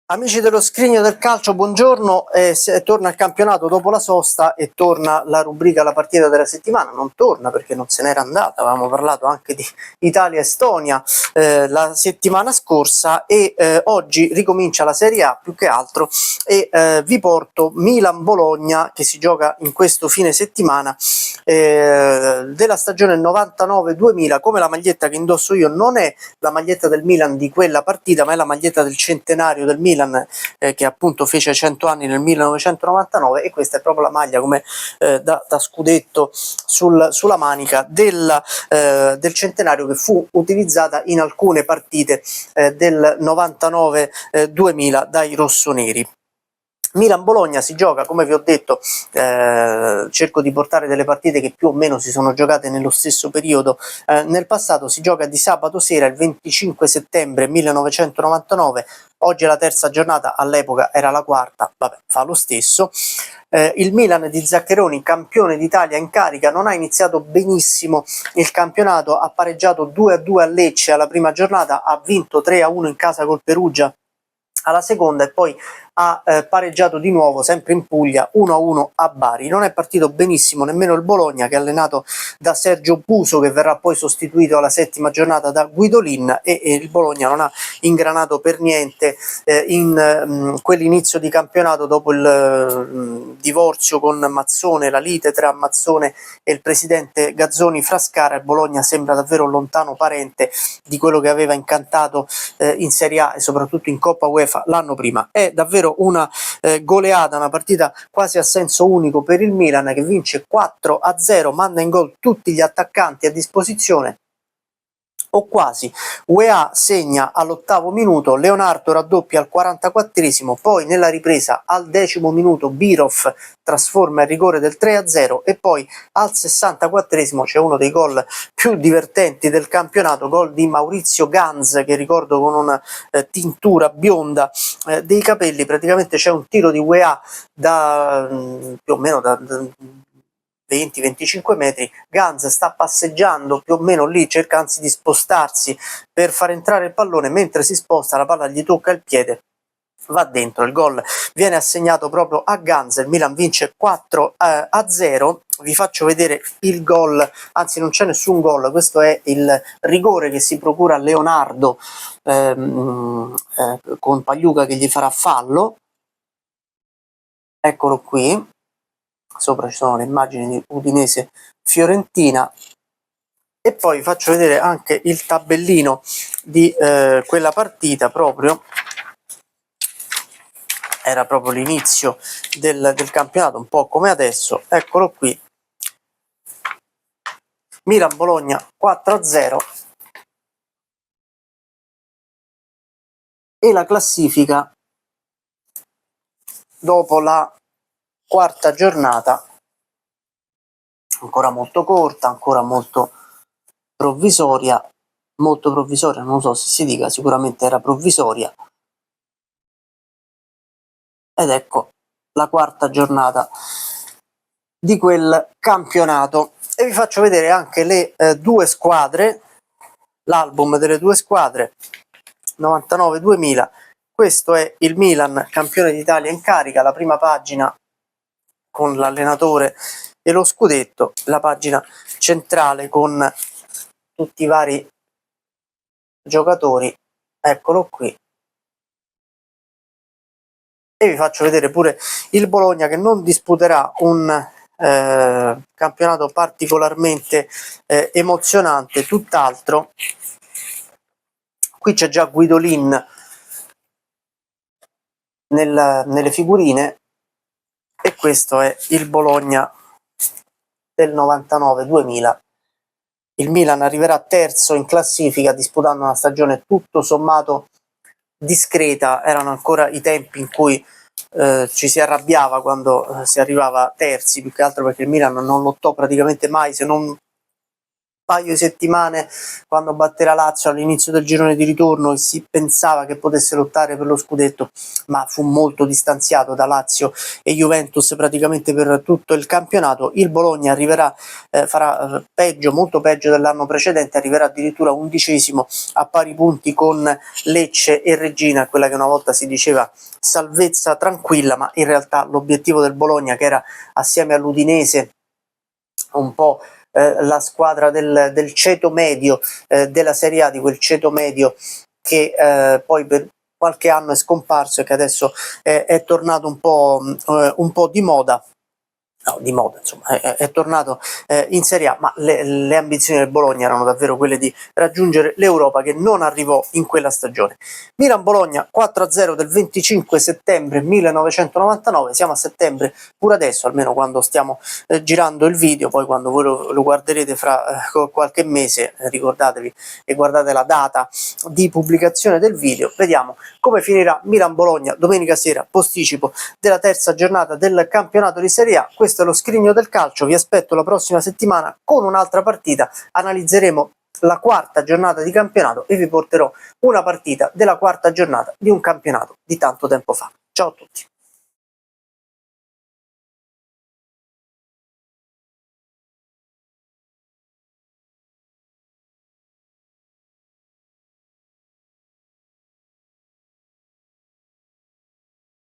Amici dello Scrigno del Calcio, buongiorno. Torna il campionato dopo la sosta e torna la rubrica La partita della settimana. Non torna perché non se n'era andata, avevamo parlato anche di Italia-Estonia la settimana scorsa e oggi ricomincia la Serie A più che altro e vi porto Milan-Bologna che si gioca in questo fine settimana della stagione 99-2000. Come la maglietta che indosso io non è la maglietta del Milan di quella partita, ma è la maglietta del centenario del Milan che appunto fece 100 anni nel 1999, e questa è proprio la maglia come da scudetto sulla manica del centenario, che fu utilizzata in alcune partite del 99-2000 dai rossoneri. Milan-Bologna si gioca, come vi ho detto, cerco di portare delle partite che più o meno si sono giocate nello stesso periodo nel passato. Si gioca di sabato sera, il 25 settembre 1999, oggi è la terza giornata, all'epoca era la quarta, vabbè, fa lo stesso. Il Milan di Zaccheroni, campione d'Italia in carica, non ha iniziato benissimo il campionato, ha pareggiato 2-2 a Lecce alla prima giornata, ha vinto 3-1 in casa col Perugia alla seconda e poi ha pareggiato di nuovo sempre in Puglia 1-1 a Bari. Non è partito benissimo nemmeno il Bologna, che è allenato da Sergio Buso, che verrà poi sostituito alla settima giornata da Guidolin, e il Bologna non ha ingranato per niente in quell'inizio di campionato dopo il divorzio con Mazzone, la lite tra Mazzone e il presidente Gazzoni Frascara. Il Bologna sembra davvero un lontano parente di quello che aveva incantato in Serie A e soprattutto in Coppa UEFA l'anno prima. È davvero una goleata, una partita quasi a senso unico per il Milan, che vince 4-0, manda in gol tutti gli attaccanti a disposizione o quasi. UEA segna all'8° minuto, Leonardo raddoppia al 44°, poi nella ripresa al 10° minuto Birov trasforma il rigore del 3-0 e poi al 64° c'è uno dei gol più divertenti del campionato, gol di Maurizio Ganz, che ricordo con una tintura bionda dei capelli. Praticamente c'è un tiro di UEA da più o meno da 20-25 metri, Ganz sta passeggiando più o meno lì, cerca anzi di spostarsi per far entrare il pallone, mentre si sposta la palla gli tocca il piede, va dentro, il gol viene assegnato proprio a Ganz, il Milan vince 4-0. Vi faccio vedere il gol, anzi non c'è nessun gol, questo è il rigore che si procura Leonardo con Pagliuca che gli farà fallo, eccolo qui. Sopra ci sono le immagini di Udinese-Fiorentina e poi vi faccio vedere anche il tabellino di quella partita. Proprio era proprio l'inizio del campionato, un po' come adesso, eccolo qui, Milan-Bologna 4-0 e la classifica dopo la quarta giornata, ancora molto corta, ancora molto provvisoria, non so se si dica, sicuramente era provvisoria, ed ecco la quarta giornata di quel campionato. E vi faccio vedere anche le due squadre, l'album delle due squadre 99-2000. Questo è il Milan, campione d'Italia in carica, la prima pagina con l'allenatore e lo scudetto, la pagina centrale con tutti i vari giocatori, eccolo qui. E vi faccio vedere pure il Bologna, che non disputerà un campionato particolarmente emozionante, tutt'altro. Qui c'è già Guidolin nelle figurine e questo è il Bologna del 99-2000. Il Milan arriverà terzo in classifica disputando una stagione tutto sommato discreta. Erano ancora i tempi in cui ci si arrabbiava quando si arrivava terzi, più che altro perché il Milan non lottò praticamente mai, se non paio di settimane, quando batté la Lazio all'inizio del girone di ritorno, e si pensava che potesse lottare per lo scudetto, ma fu molto distanziato da Lazio e Juventus praticamente per tutto il campionato. Il Bologna arriverà, farà peggio, molto peggio dell'anno precedente, arriverà addirittura 11° a pari punti con Lecce e Reggina, quella che una volta si diceva salvezza tranquilla, ma in realtà l'obiettivo del Bologna, che era assieme all'Udinese un po' la squadra del ceto medio della Serie A, di quel ceto medio che poi per qualche anno è scomparso e che adesso è tornato un po' di moda. No, di moda, insomma, è tornato in Serie A, ma le ambizioni del Bologna erano davvero quelle di raggiungere l'Europa, che non arrivò in quella stagione. Milan-Bologna 4-0 del 25 settembre 1999, siamo a settembre pure adesso, almeno quando stiamo girando il video, poi quando voi lo guarderete fra qualche mese, ricordatevi e guardate la data di pubblicazione del video, vediamo come finirà Milan-Bologna domenica sera, posticipo della terza giornata del campionato di Serie A. Questo è lo Scrigno del Calcio, vi aspetto la prossima settimana con un'altra partita, analizzeremo la quarta giornata di campionato e vi porterò una partita della quarta giornata di un campionato di tanto tempo fa. Ciao a tutti.